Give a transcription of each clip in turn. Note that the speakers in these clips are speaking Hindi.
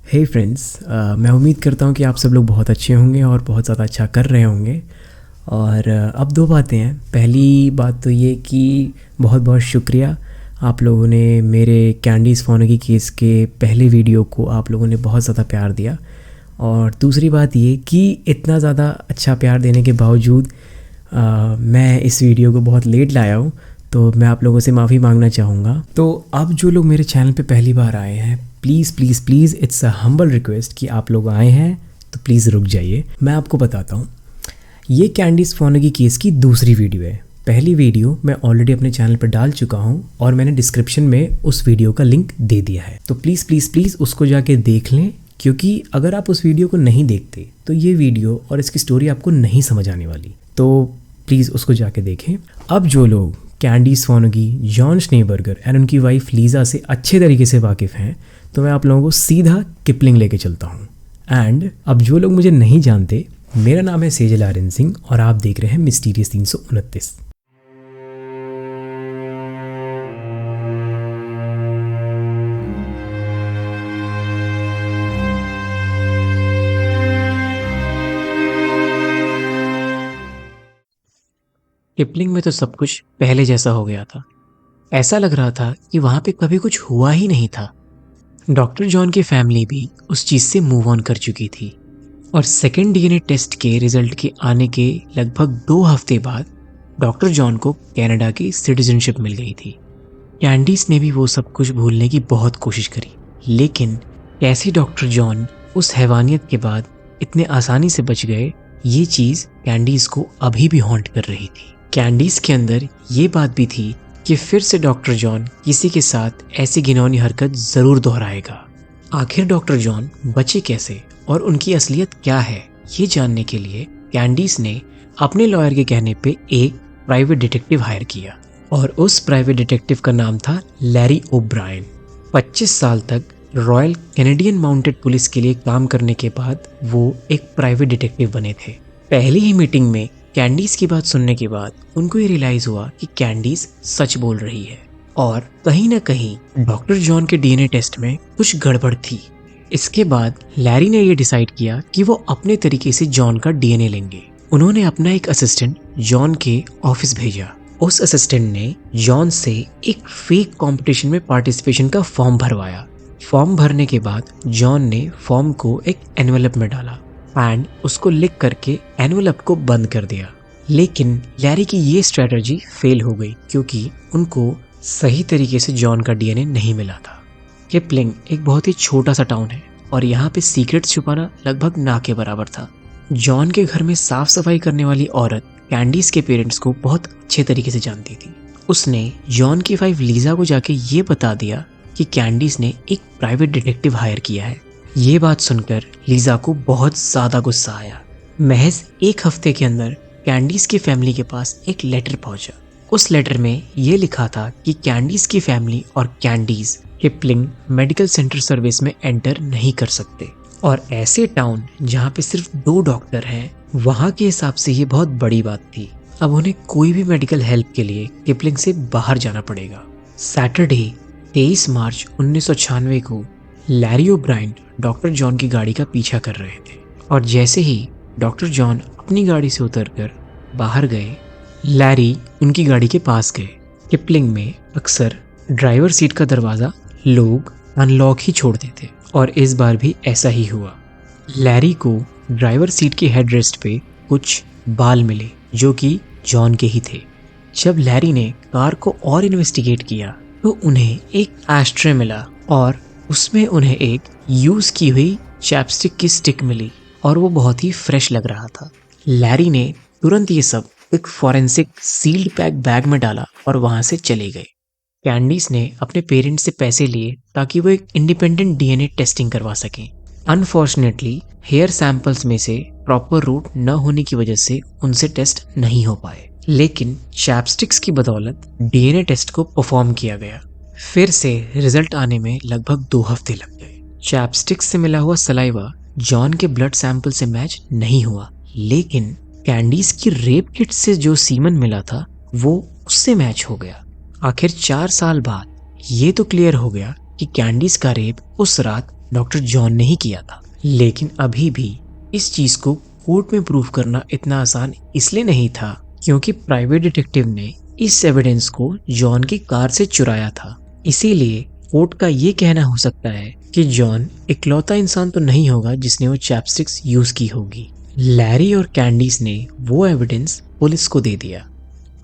हे फ्रेंड्स, मैं उम्मीद करता हूँ कि आप सब लोग बहुत अच्छे होंगे और बहुत ज़्यादा अच्छा कर रहे होंगे। और अब दो बातें हैं। पहली बात तो ये कि बहुत बहुत शुक्रिया, आप लोगों ने मेरे कैंडीज़ फोनगी केस के पहले वीडियो को आप लोगों ने बहुत ज़्यादा प्यार दिया। और दूसरी बात ये कि इतना ज़्यादा अच्छा प्यार देने के बावजूद मैं इस वीडियो को बहुत लेट लाया हूँ, तो मैं आप लोगों से माफ़ी मांगना चाहूँगा। तो अब जो लोग मेरे चैनल पे पहली बार आए हैं, please please please it's a humble request कि आप लोग आए हैं तो प्लीज़ रुक जाइए। मैं आपको बताता हूँ, ये कैंडीज़ फोनगी केस की दूसरी वीडियो है। पहली वीडियो मैं ऑलरेडी अपने चैनल पर डाल चुका हूँ और मैंने डिस्क्रिप्शन में उस वीडियो का लिंक दे दिया है, तो प्लीज़ प्लीज़ प्लीज़ उसको जाके देख लें, क्योंकि अगर आप उस वीडियो को नहीं देखते तो ये वीडियो और इसकी स्टोरी आपको नहीं समझ आने वाली। तो प्लीज़ उसको जाके देखें। अब जो लोग कैंडीज़ फोनगी, जॉन श्नेबर्गर एंड उनकी वाइफ लीज़ा से अच्छे तरीके से वाकिफ़ हैं, तो मैं आप लोगों को सीधा किपलिंग लेके चलता हूँ। एंड अब जो लोग मुझे नहीं जानते, मेरा नाम है सेजल आर्यन सिंह और आप देख रहे हैं मिस्टीरियस 329। किपलिंग में तो सब कुछ पहले जैसा हो गया था। ऐसा लग रहा था कि वहां पे कभी कुछ हुआ ही नहीं था। डॉक्टर जॉन की फैमिली भी उस चीज से मूव ऑन कर चुकी थी और सेकेंड डीएनए टेस्ट के रिजल्ट के आने के लगभग 2 हफ्ते बाद डॉक्टर जॉन को कनाडा की सिटीजनशिप मिल गई थी। कैंडीज ने भी वो सब कुछ भूलने की बहुत कोशिश करी, लेकिन कैसे डॉक्टर जॉन उस हैवानियत के बाद इतने आसानी से बच गए, ये चीज कैंडीज को अभी भी हॉन्ट कर रही थी। कैंडीज के अंदर ये बात भी थी कि फिर से डॉक्टर जॉन किसी के साथ ऐसी घिनौनी हरकत जरूर दोहराएगा। आखिर डॉक्टर जॉन बचे कैसे और उनकी असलियत क्या है, ये जानने के लिए कैंडीज ने अपने लॉयर के कहने पे एक प्राइवेट डिटेक्टिव हायर किया और उस प्राइवेट डिटेक्टिव का नाम था लैरी ओब्रायन। 25 साल तक रॉयल कैनेडियन माउंटेड पुलिस के लिए काम करने के बाद वो एक प्राइवेट डिटेक्टिव बने थे। पहली ही मीटिंग में कैंडीज की बात सुनने के बाद उनको ये रियलाइज हुआ कि कैंडीज सच बोल रही है और कहीं ना कहीं डॉक्टर जॉन के डीएनए टेस्ट में कुछ गड़बड़ थी। इसके बाद लैरी ने यह डिसाइड किया कि वो अपने तरीके से जॉन का डीएनए लेंगे। उन्होंने अपना एक असिस्टेंट जॉन के ऑफिस भेजा। उस असिस्टेंट ने जॉन से एक फेक कंपटीशन में पार्टिसिपेशन का फॉर्म भरवाया। फॉर्म भरने के बाद जॉन ने फॉर्म को एक एनवेलप में डाला एंड उसको लिख करके एनवेलप को बंद कर दिया। लेकिन लैरी की ये स्ट्रेटजी फेल हो गई क्योंकि उनको सही तरीके से जॉन का डीएनए नहीं मिला था। किपलिंग एक बहुत ही छोटा सा टाउन है और यहाँ पे सीक्रेट छुपाना लगभग ना के बराबर था। जॉन के घर में साफ सफाई करने वाली औरत कैंडीज के पेरेंट्स को बहुत अच्छे तरीके से जानती थी। उसने जॉन की वाइफ लीजा को जाके ये बता दिया कि कैंडीज ने एक प्राइवेट डिटेक्टिव हायर किया है। ये बात सुनकर लीजा को बहुत ज्यादा गुस्सा आया। महज 1 हफ्ते के अंदर कैंडीज की फैमिली के पास एक लेटर पहुंचा। उस लेटर में ये लिखा था कि कैंडीज की फैमिली और candies Kipling medical centre service में एंटर नहीं कर सकते और ऐसे टाउन जहाँ पे सिर्फ 2 डॉक्टर हैं, वहाँ के हिसाब से ये बहुत बड़ी बात थी। अब उन्हें कोई भी मेडिकल हेल्प के लिए किपलिंग से बाहर जाना पड़ेगा। सैटरडे 23 मार्च 1996 को लैरी ओब्रायन डॉक्टर जॉन की गाड़ी का पीछा कर रहे थे और जैसे ही डॉक्टर जॉन अपनी गाड़ी से उतरकर बाहर गए, लैरी उनकी गाड़ी के पास गए। किपलिंग में अक्सर ड्राइवर सीट का दरवाज़ा लोग अनलॉक ही छोड़ देते और इस बार भी ऐसा ही हुआ। लैरी को ड्राइवर सीट की हेडरेस्ट पे कुछ बाल मिले जो कि जॉन के ही थे। जब लैरी ने कार को और इन्वेस्टिगेट किया तो उन्हें एक एस्ट्रे मिला और उसमें उन्हें एक यूज की हुई चैपस्टिक की स्टिक मिली और वो बहुत ही फ्रेश लग रहा था। लैरी ने तुरंत ये सब एक फॉरेंसिक सील्ड पैक बैग में डाला और वहां से चले गए। कैंडीज ने अपने पेरेंट्स से पैसे लिए ताकि वो एक इंडिपेंडेंट डीएनए टेस्टिंग करवा सकें। अनफॉर्चुनेटली हेयर सैंपल्स में से प्रॉपर रूट न होने की वजह से उनसे टेस्ट नहीं हो पाए, लेकिन चैपस्टिक्स की बदौलत डीएनए टेस्ट को परफॉर्म किया गया। फिर से रिजल्ट आने में लगभग 2 हफ्ते लग गए। चैपस्टिक्स से मिला हुआ सलाइवा जॉन के ब्लड सैंपल से मैच नहीं हुआ, लेकिन कैंडीज की रेप किट से जो सीमन मिला था वो उससे मैच हो गया। आखिर 4 साल बाद ये तो क्लियर हो गया कि कैंडीज का रेप उस रात डॉक्टर जॉन ने ही किया था। लेकिन अभी भी इस चीज को कोर्ट में प्रूव करना इतना आसान इसलिए नहीं था क्योंकि प्राइवेट डिटेक्टिव ने इस एविडेंस को जॉन की कार से चुराया था। इसीलिए कोर्ट का ये कहना हो सकता है कि जॉन इकलौता इंसान तो नहीं होगा जिसने वो चैपस्टिक्स यूज की होगी। लैरी और कैंडीज ने वो एविडेंस पुलिस को दे दिया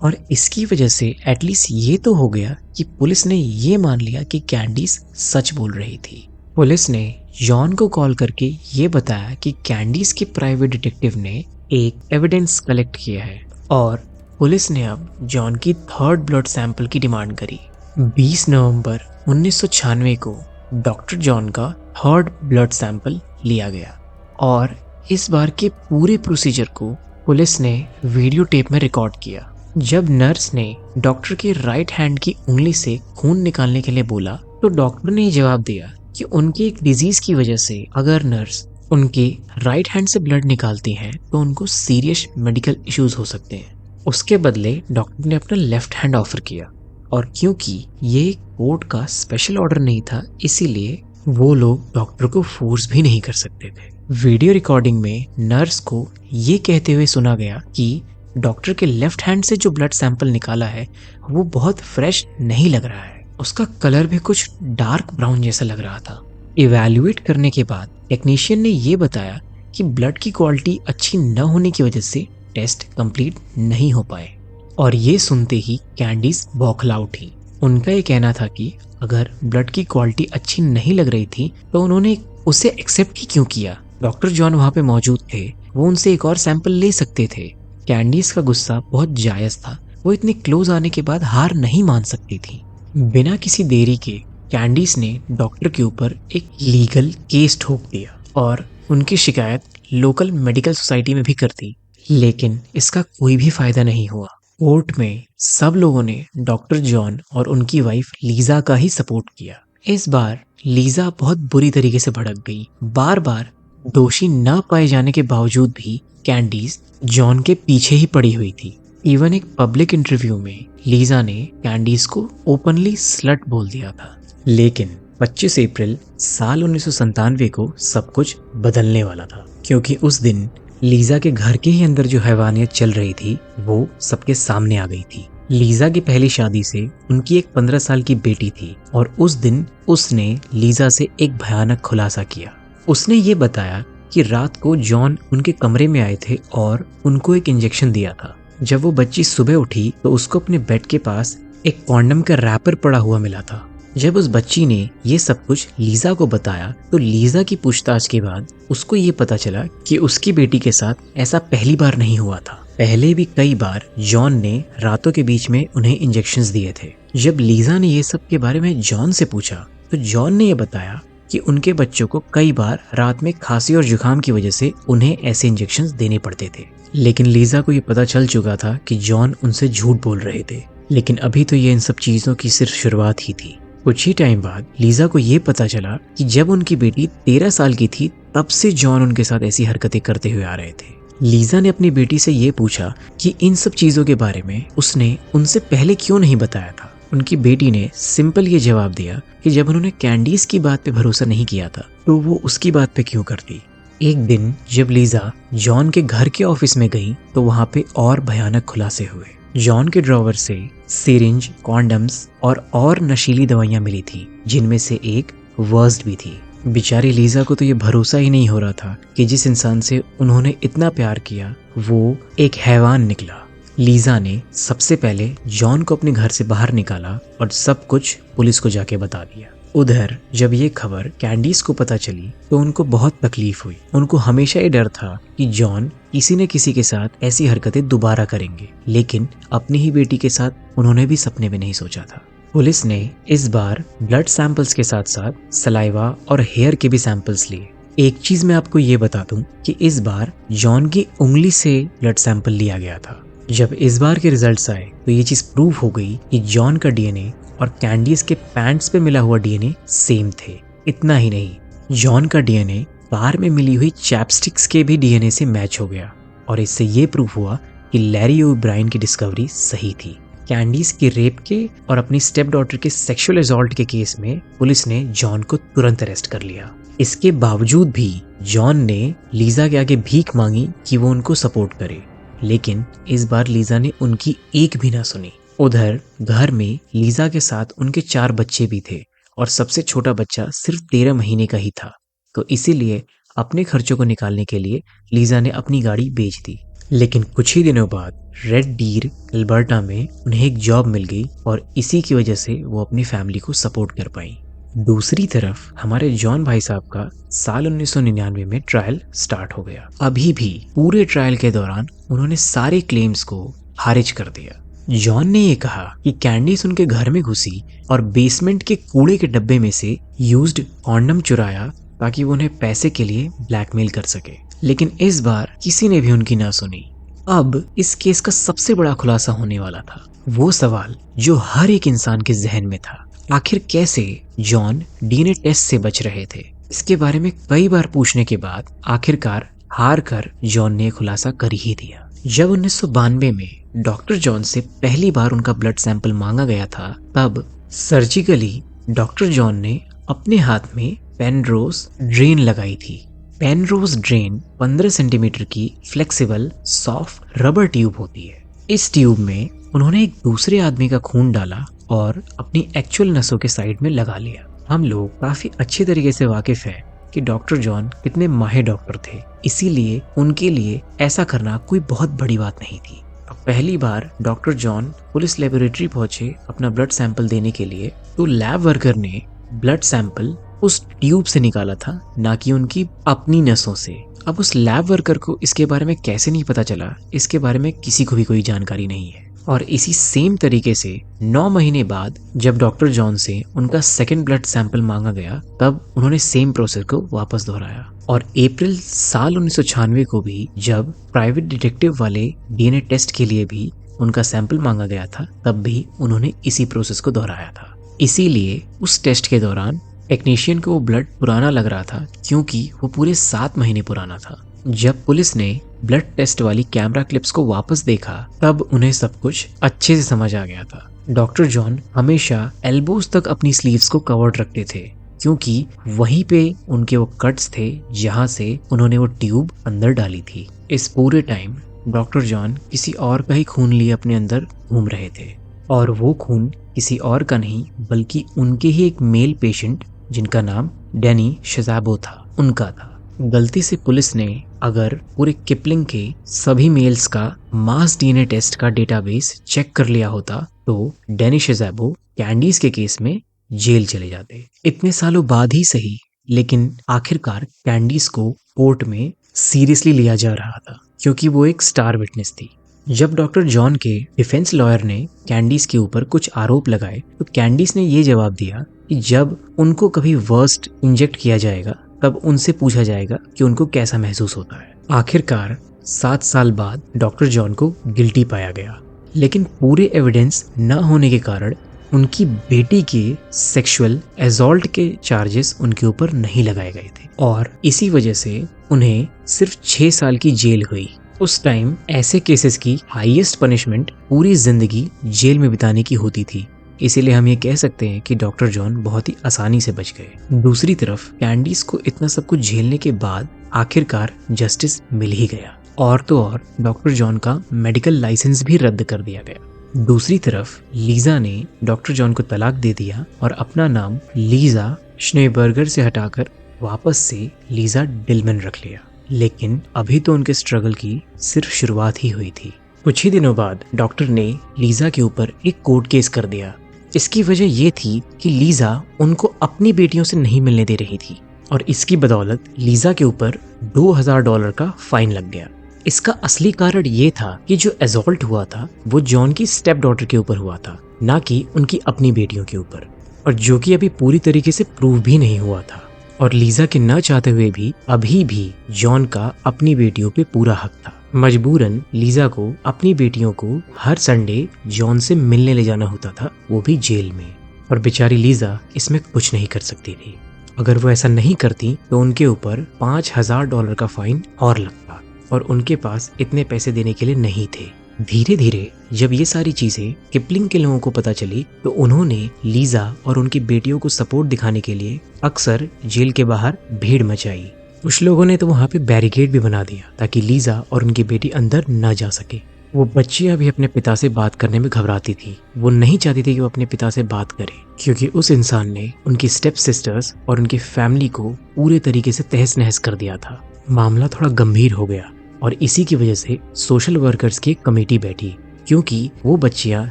और इसकी वजह से एटलीस्ट ये तो हो गया कि पुलिस ने ये मान लिया कि कैंडीज सच बोल रही थी। पुलिस ने जॉन को कॉल करके ये बताया कि कैंडीज के प्राइवेट डिटेक्टिव ने एक एविडेंस कलेक्ट किया है और पुलिस ने अब जॉन की थर्ड ब्लड सैंपल की डिमांड करी। 20 नवंबर 1996 को डॉक्टर जॉन का थर्ड ब्लड सैंपल लिया गया और इस बार के पूरे प्रोसीजर को पुलिस ने वीडियो टेप में रिकॉर्ड किया। जब नर्स ने डॉक्टर के राइट हैंड की उंगली से खून निकालने के लिए बोला तो डॉक्टर ने जवाब दिया कि उनकी एक डिजीज की वजह से अगर नर्स उनके राइट हैंड से ब्लड निकालती हैं तो उनको सीरियस मेडिकल इश्यूज हो सकते हैं। उसके बदले डॉक्टर ने अपना लेफ्ट हैंड ऑफर किया और क्योंकि ये कोर्ट का स्पेशल ऑर्डर नहीं था इसीलिए वो लोग डॉक्टर को फोर्स भी नहीं कर सकते थे। वीडियो रिकॉर्डिंग में नर्स को ये कहते हुए सुना गया कि डॉक्टर के लेफ्ट हैंड से जो ब्लड सैंपल निकाला है वो बहुत फ्रेश नहीं लग रहा है, उसका कलर भी कुछ डार्क ब्राउन जैसा लग रहा था। इवैल्यूएट करने के बाद टेक्नीशियन ने ये बताया कि ब्लड की क्वालिटी अच्छी न होने की वजह से टेस्ट कंप्लीट नहीं हो पाए और ये सुनते ही कैंडीज बौखला उठी। उनका ये कहना था कि अगर ब्लड की क्वालिटी अच्छी नहीं लग रही थी तो उन्होंने उसे एक्सेप्ट ही क्यों किया। डॉक्टर जॉन वहां पे मौजूद थे, वो उनसे एक और सैंपल ले सकते थे। कैंडीज का गुस्सा बहुत जायज था, वो इतने क्लोज आने के बाद हार नहीं मान सकती थी। बिना किसी देरी के कैंडीज ने डॉक्टर के ऊपर एक लीगल केस ठोक दिया और उनकी शिकायत लोकल मेडिकल सोसाइटी में भी कर दी, लेकिन इसका कोई भी फायदा नहीं हुआ। कोर्ट में सब लोगों ने डॉक्टर जॉन और उनकी वाइफ लीजा का ही सपोर्ट किया। इस बार लीजा बहुत बुरी तरीके से भड़क गई। बार बार दोषी न पाए जाने के बावजूद भी कैंडीज जॉन के पीछे ही पड़ी हुई थी। इवन एक पब्लिक इंटरव्यू में लीजा ने कैंडीज को ओपनली स्लट बोल दिया था। लेकिन 25 अप्रैल साल 1997 को सब कुछ बदलने वाला था क्योंकि उस दिन लीजा के घर के ही अंदर जो हैवानियत चल रही थी वो सबके सामने आ गई थी। लीजा की पहली शादी से उनकी एक 15 साल की बेटी थी और उस दिन उसने लीजा से एक भयानक खुलासा किया। उसने ये बताया कि रात को जॉन उनके कमरे में आए थे और उनको एक इंजेक्शन दिया था। जब वो बच्ची सुबह उठी तो उसको अपने बेड के पास एक कॉन्डम का रैपर पड़ा हुआ मिला था। जब उस बच्ची ने ये सब कुछ लीजा को बताया तो लीजा की पूछताछ के बाद उसको ये पता चला कि उसकी बेटी के साथ ऐसा पहली बार नहीं हुआ था। पहले भी कई बार जॉन ने रातों के बीच में उन्हें इंजेक्शंस दिए थे। जब लीजा ने ये सब के बारे में जॉन से पूछा तो जॉन ने ये बताया कि उनके बच्चों को कई बार रात में खांसी और जुकाम की वजह से उन्हें ऐसे इंजेक्शंस देने पड़ते थे। लेकिन लीजा को ये पता चल चुका था कि जॉन उनसे झूठ बोल रहे थे। लेकिन अभी तो ये इन सब चीजों की सिर्फ शुरुआत ही थी। कुछ ही टाइम बाद लीजा को ये पता चला कि जब उनकी बेटी 13 साल की थी तब से जॉन उनके साथ ऐसी हरकतें करते हुए आ रहे थे। लीजा ने अपनी बेटी से ये पूछा कि इन सब चीजों के बारे में उसने उनसे पहले क्यों नहीं बताया था। उनकी बेटी ने सिंपल ये जवाब दिया कि जब उन्होंने कैंडीज की बात पे भरोसा नहीं किया था तो वो उसकी बात पे क्यों करती। एक दिन जब लीजा जॉन के घर के ऑफिस में गई तो वहां पे और भयानक खुलासे हुए। जॉन के ड्रॉवर से सिरिंज, कॉन्डम्स और नशीली दवाइयां मिली थी जिनमें से एक वर्स्ट भी थी। बेचारी लीजा को तो ये भरोसा ही नहीं हो रहा था कि जिस इंसान से उन्होंने इतना प्यार किया वो एक हैवान निकला। लीजा ने सबसे पहले जॉन को अपने घर से बाहर निकाला और सब कुछ पुलिस को जाके बता दिया। उधर जब ये खबर कैंडीज को पता चली तो उनको बहुत तकलीफ हुई। उनको हमेशा ये डर था कि जॉन किसी न किसी के साथ ऐसी हरकतें दोबारा करेंगे, लेकिन अपनी ही बेटी के साथ उन्होंने भी सपने में नहीं सोचा था। पुलिस ने इस बार ब्लड सैंपल्स के साथ साथ सलाइवा और हेयर के भी सैंपल्स लिए। एक चीज मैं आपको ये बता दूं कि इस बार जॉन की उंगली से ब्लड सैंपल लिया गया था। जब इस बार के रिजल्ट्स आए तो ये चीज प्रूव हो गई कि जॉन का डीएनए और कैंडीज के पैंट्स पे मिला हुआ डीएनए सेम थे। इतना ही नहीं, जॉन का डीएनए कार में मिली हुई चैपस्टिक्स के भी डीएनए से मैच हो गया और इससे ये प्रूफ हुआ कि लैरी ओब्रायन की डिस्कवरी सही थी। कैंडीज के रेप के और अपनी स्टेप डॉटर के सेक्सुअल असॉल्ट के केस में पुलिस ने जॉन को तुरंत अरेस्ट कर लिया। इसके बावजूद भी जॉन ने लीजा के आगे भीख मांगी कि वो उनको सपोर्ट करे, लेकिन इस बार लीजा ने उनकी एक भी ना सुनी। उधर घर में लीजा के साथ उनके 4 बच्चे भी थे और सबसे छोटा बच्चा सिर्फ 13 महीने का ही था, तो इसीलिए अपने खर्चों को निकालने के लिए लीजा ने अपनी गाड़ी बेच दी। लेकिन कुछ ही दिनों बाद रेड डीर अल्बर्टा में उन्हें एक जॉब मिल गई और इसी की वजह से वो अपनी फैमिली को सपोर्ट कर पाई। दूसरी तरफ हमारे जॉन भाई साहब का साल 1999 में ट्रायल स्टार्ट हो गया। अभी भी पूरे ट्रायल के दौरान उन्होंने सारे क्लेम्स को खारिज कर दिया। जॉन ने ये कहा कि कैंडीज उनके घर में घुसी और बेसमेंट के कूड़े के डब्बे में से यूज्ड कॉन्डम चुराया ताकि वो उन्हें पैसे के लिए ब्लैकमेल कर सके, लेकिन इस बार किसी ने भी उनकी ना सुनी। अब इस केस का सबसे बड़ा खुलासा होने वाला था, वो सवाल जो हर एक इंसान के जहन में था, आखिर कैसे जॉन डीएनए टेस्ट से बच रहे थे। इसके बारे में कई बार पूछने के बाद आखिरकार हार कर जॉन ने खुलासा कर ही दिया। जब 1992 में डॉक्टर जॉन से पहली बार उनका ब्लड सैंपल मांगा गया था, तब सर्जिकली डॉक्टर जॉन ने अपने हाथ में पेनरोज ड्रेन लगाई थी। पेनरोज ड्रेन 15 सेंटीमीटर की फ्लेक्सिबल सॉफ्ट रबर ट्यूब होती है। इस ट्यूब में उन्होंने एक दूसरे आदमी का खून डाला और अपनी एक्चुअल नसों के साइड में लगा लिया। हम लोग काफी अच्छे तरीके से वाकिफ हैं कि डॉक्टर जॉन कितने माहिर डॉक्टर थे, इसीलिए उनके लिए ऐसा करना कोई बहुत बड़ी बात नहीं थी। अब पहली बार डॉक्टर जॉन पुलिस लेबोरेटरी पहुंचे अपना ब्लड सैंपल देने के लिए, तो लैब वर्कर ने ब्लड सैंपल उस ट्यूब से निकाला था, ना कि उनकी अपनी नसों से। अब उस लैब वर्कर को इसके बारे में कैसे नहीं पता चला, इसके बारे में किसी को भी कोई जानकारी नहीं है। और इसी सेम तरीके से 9 महीने बाद जब डॉक्टर जॉन से उनका सेकंड ब्लड सैंपल मांगा गया, तब उन्होंने सेम प्रोसेस को वापस दोहराया। और अप्रैल साल 1996 को भी जब प्राइवेट डिटेक्टिव वाले डीएनए टेस्ट के लिए भी उनका सैंपल मांगा गया था, तब भी उन्होंने इसी प्रोसेस को दोहराया था। इसीलिए उस टेस्ट के दौरान टेक्नीशियन को वो ब्लड पुराना लग रहा था, क्योंकि वो पूरे 7 महीने पुराना था। जब पुलिस ने ब्लड टेस्ट वाली कैमरा क्लिप्स को वापस देखा, तब उन्हें सब कुछ अच्छे से समझ आ गया था। डॉक्टर जॉन हमेशा एल्बोज तक अपनी स्लीव्स को कवर्ड रखते थे, क्योंकि वहीं पे उनके वो कट्स थे जहां से उन्होंने वो ट्यूब अंदर डाली थी। इस पूरे टाइम डॉक्टर जॉन किसी और का ही खून लिए अपने अंदर घूम रहे थे, और वो खून किसी और का नहीं बल्कि उनके ही एक मेल पेशेंट जिनका नाम डैनी शज़ाबो था, उनका था। गलती से पुलिस ने अगर पूरे किपलिंग के सभी मेल्स का मास डीएनए टेस्ट का डेटाबेस चेक कर लिया होता, तो डैनी शज़ाबो कैंडीज के केस में जेल चले जाते। इतने सालों बाद ही सही, लेकिन आखिरकार कैंडीज को कोर्ट में सीरियसली लिया जा रहा था, क्योंकि वो एक स्टार विटनेस थी। जब डॉक्टर जॉन के डिफेंस लॉयर ने कैंडीज के ऊपर कुछ आरोप लगाए, तो कैंडीज ने ये जवाब दिया कि जब उनको कभी वर्स्ट इंजेक्ट किया जाएगा, तब उनसे पूछा जाएगा कि उनको कैसा महसूस होता है। आखिरकार 7 साल बाद डॉक्टर जॉन को गिल्टी पाया गया, लेकिन पूरे एविडेंस न होने के कारण उनकी बेटी के सेक्सुअल असॉल्ट के चार्जेस उनके ऊपर नहीं लगाए गए थे, और इसी वजह से उन्हें सिर्फ 6 साल की जेल हुई। उस टाइम ऐसे केसेस की हाईएस्ट पनिशमेंट पूरी जिंदगी जेल में बिताने की होती थी, इसीलिए हम ये कह सकते हैं कि डॉक्टर जॉन बहुत ही आसानी से बच गए। दूसरी तरफ कैंडीज को इतना सब कुछ झेलने के बाद आखिरकार जस्टिस मिल ही गया, और तो और डॉक्टर जॉन का मेडिकल लाइसेंस भी रद्द कर दिया गया। दूसरी तरफ लीजा ने डॉक्टर जॉन को तलाक दे दिया और अपना नाम लीजा श्नेबर्गर से हटाकर वापस से लीजा डिलमैन रख लिया। लेकिन अभी तो उनके स्ट्रगल की सिर्फ शुरुआत ही हुई थी। कुछ ही दिनों बाद डॉक्टर ने लीजा के ऊपर एक कोर्ट केस कर दिया। इसकी वजह ये थी कि लीजा उनको अपनी बेटियों से नहीं मिलने दे रही थी, और इसकी बदौलत लीजा के ऊपर $2000 का फाइन लग गया। इसका असली कारण ये था कि जो असॉल्ट हुआ था वो जॉन की स्टेप डॉटर के ऊपर हुआ था, ना कि उनकी अपनी बेटियों के ऊपर, और जो कि अभी पूरी तरीके से प्रूव भी नहीं हुआ था। और लीजा के न चाहते हुए भी अभी भी जॉन का अपनी बेटियों पे पूरा हक था। मजबूरन लीजा को अपनी बेटियों को हर संडे जॉन से मिलने ले जाना होता था, वो भी जेल में, और बेचारी लीजा इसमें कुछ नहीं कर सकती थी। अगर वो ऐसा नहीं करती तो उनके ऊपर $5000 का फाइन और लगता, और उनके पास इतने पैसे देने के लिए नहीं थे। धीरे धीरे जब ये सारी चीजें किपलिंग के लोगों को पता चली तो उन्होंने लीजा और उनकी बेटियों को सपोर्ट दिखाने के लिए अक्सर जेल के बाहर भीड़ मचाई। कुछ लोगों ने तो वहां पे बैरिकेड भी बना दिया ताकि लीजा और उनकी बेटी अंदर न जा सके। वो बच्चियां भी अपने पिता से बात करने में घबराती थी। वो नहीं चाहती थी कि वो अपने पिता से बात करे, क्योंकि उस इंसान ने उनकी स्टेप सिस्टर्स और उनकी फैमिली को पूरे तरीके से तहस नहस कर दिया था। मामला थोड़ा गंभीर हो गया और इसी की वजह से सोशल वर्कर्स की कमेटी बैठी, क्योंकि वो बच्चियां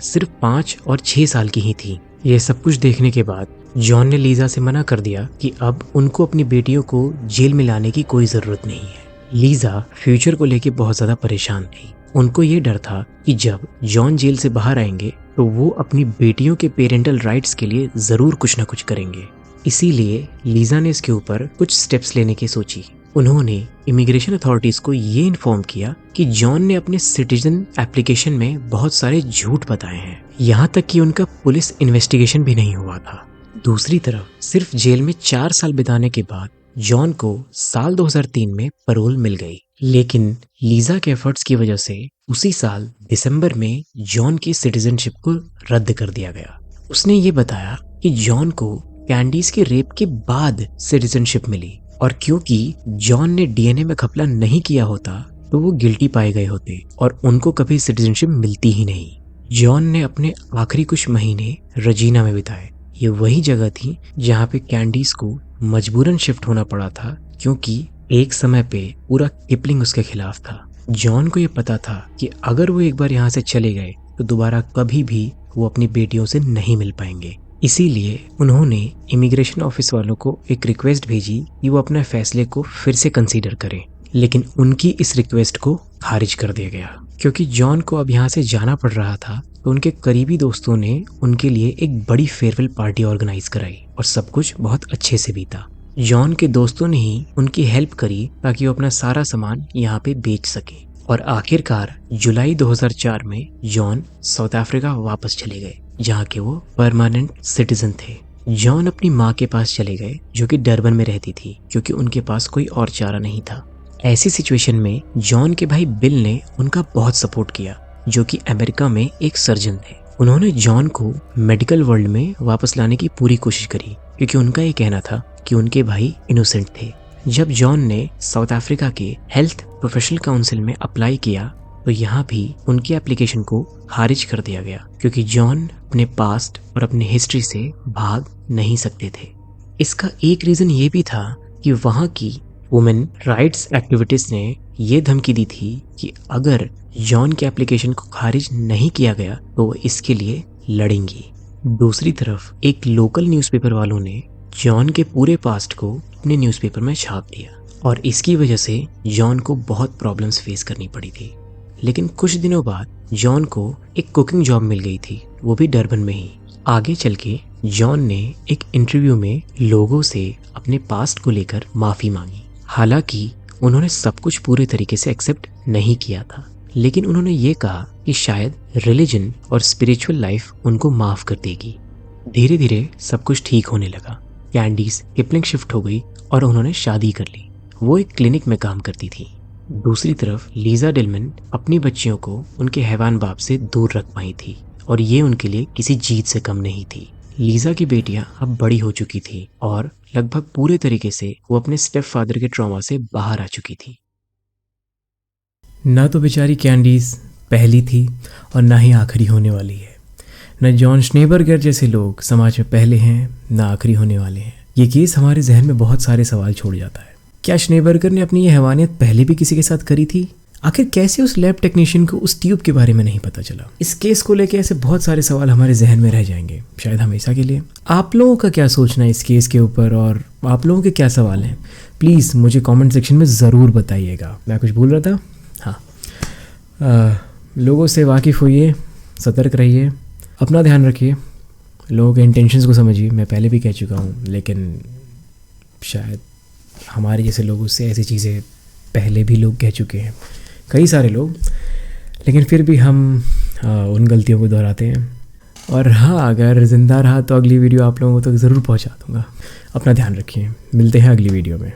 सिर्फ 5 और 6 साल की ही थी। ये सब कुछ देखने के बाद जॉन ने लीजा से मना कर दिया कि अब उनको अपनी बेटियों को जेल में लाने की कोई जरूरत नहीं है। लीजा फ्यूचर को लेके बहुत ज्यादा परेशान थी। उनको ये डर था कि जब जॉन जेल से बाहर आएंगे तो वो अपनी बेटियों के पेरेंटल राइट्स के लिए जरूर कुछ ना कुछ करेंगे। इसीलिए लीजा ने इसके ऊपर कुछ स्टेप्स लेने की सोची। उन्होंने इमिग्रेशन अथॉरिटीज को ये इन्फॉर्म किया कि जॉन ने अपने सिटीजन एप्लीकेशन में बहुत सारे झूठ बताए हैं, यहाँ तक कि उनका पुलिस इन्वेस्टिगेशन भी नहीं हुआ था। दूसरी तरफ सिर्फ जेल में 4 साल बिताने के बाद जॉन को साल 2003 में पैरोल मिल गई, लेकिन लीजा के एफर्ट्स की वजह से उसी साल दिसंबर में जॉन की सिटीजनशिप को रद्द कर दिया गया। उसने ये बताया कि जॉन को कैंडीज के रेप के बाद सिटीजनशिप मिली और क्योंकि जॉन ने डीएनए में घपला नहीं किया होता तो वो गिल्टी पाए गए होते और उनको कभी सिटीजनशिप मिलती ही नहीं। जॉन ने अपने आखिरी कुछ महीने रजीना में बिताए। ये वही जगह थी जहाँ पे कैंडीज को मजबूरन शिफ्ट होना पड़ा था, क्योंकि एक समय पे पूरा किपलिंग उसके खिलाफ था। जॉन को ये पता था कि अगर वो एक बार यहाँ से चले गए तो दोबारा कभी भी वो अपनी बेटियों से नहीं मिल पाएंगे। इसीलिए उन्होंने इमिग्रेशन ऑफिस वालों को एक रिक्वेस्ट भेजी कि वो अपने फैसले को फिर से कंसीडर करें, लेकिन उनकी इस रिक्वेस्ट को खारिज कर दिया गया। क्योंकि जॉन को अब यहाँ से जाना पड़ रहा था तो उनके करीबी दोस्तों ने उनके लिए एक बड़ी फेयरवेल पार्टी ऑर्गेनाइज कराई और सब कुछ बहुत अच्छे से बीता। जॉन के दोस्तों ने ही उनकी हेल्प करी ताकि वो अपना सारा सामान यहाँ पे बेच सके और आखिरकार जुलाई 2004 में जॉन साउथ अफ्रीका वापस चले गए, जहाँ के वो परमानेंट सिटीजन थे। जॉन अपनी माँ के पास चले गए जो कि डरबन में रहती थी, क्योंकि उनके पास कोई और चारा नहीं था। ऐसी सिचुएशन में जॉन के भाई बिल ने उनका बहुत सपोर्ट किया, जो कि अमेरिका में एक सर्जन थे। उन्होंने जॉन को मेडिकल वर्ल्ड में वापस लाने की पूरी कोशिश करी, क्योंकि उनका ये कहना था कि उनके भाई इनोसेंट थे। जब जॉन ने साउथ अफ्रीका के हेल्थ प्रोफेशनल काउंसिल में अप्लाई किया तो यहाँ भी उनकी एप्लीकेशन को खारिज कर दिया गया, क्योंकि जॉन अपने पास्ट और अपने हिस्ट्री से भाग नहीं सकते थे। इसका एक रीजन ये भी था कि वहाँ की वुमेन राइट्स एक्टिविटीज ने ये धमकी दी थी कि अगर जॉन के एप्लीकेशन को खारिज नहीं किया गया तो वो इसके लिए लड़ेंगी। दूसरी तरफ एक लोकल न्यूज़पेपर वालों ने जॉन के पूरे पास्ट को अपने न्यूज़पेपर में छाप दिया और इसकी वजह से जॉन को बहुत प्रॉब्लम्स फेस करनी पड़ी थी। लेकिन कुछ दिनों बाद जॉन को एक कुकिंग जॉब मिल गई थी, वो भी डरबन में ही। आगे चल के जॉन ने एक इंटरव्यू में लोगों से अपने पास्ट को लेकर माफ़ी मांगी। हालांकि उन्होंने सब कुछ पूरे तरीके से एक्सेप्ट नहीं किया था, लेकिन उन्होंने ये कहा कि शायद रिलीजन और स्पिरिचुअल लाइफ उनको माफ़ कर देगी। धीरे धीरे सब कुछ ठीक होने लगा। कैंडीज किपलिंग शिफ्ट हो गई और उन्होंने शादी कर ली। वो एक क्लिनिक में काम करती थी। दूसरी तरफ लीजा डिलमन अपनी बच्चियों को उनके हैवान बाप से दूर रख पाई थी और ये उनके लिए किसी जीत से कम नहीं थी। लीजा की बेटियां अब बड़ी हो चुकी थी और लगभग पूरे तरीके से वो अपने स्टेप फादर के ट्रॉमा से बाहर आ चुकी थी। ना तो बेचारी कैंडीज पहली थी और ना ही आखिरी होने वाली है। न जॉन श्नेबरगर जैसे लोग समाज में पहले हैं ना आखिरी होने वाले हैं। ये केस हमारे जहन में बहुत सारे सवाल छोड़ जाता है। क्या श्नेबरगर ने अपनी ये हैवानियत पहले भी किसी के साथ करी थी? आखिर कैसे उस लैब टेक्नीशियन को उस ट्यूब के बारे में नहीं पता चला? इस केस को लेके ऐसे बहुत सारे सवाल हमारे जहन में रह जाएंगे, शायद हमेशा के लिए। आप लोगों का क्या सोचना है इस केस के ऊपर और आप लोगों के क्या सवाल हैं? प्लीज़ मुझे कमेंट सेक्शन में ज़रूर बताइएगा। मैं कुछ भूल रहा था? हाँ, लोगों से वाकिफ़ होइए, सतर्क रहिए, अपना ध्यान रखिए, लोगों के इंटेंशंस को समझिए। मैं पहले भी कह चुका हूँ, लेकिन शायद हमारे जैसे लोगों से ऐसी चीज़ें पहले भी लोग कह चुके हैं, कई सारे लोग, लेकिन फिर भी हम उन गलतियों को दोहराते हैं। और हाँ, अगर ज़िंदा रहा तो अगली वीडियो आप लोगों को तो ज़रूर पहुँचा दूँगा। अपना ध्यान रखिए, मिलते हैं अगली वीडियो में।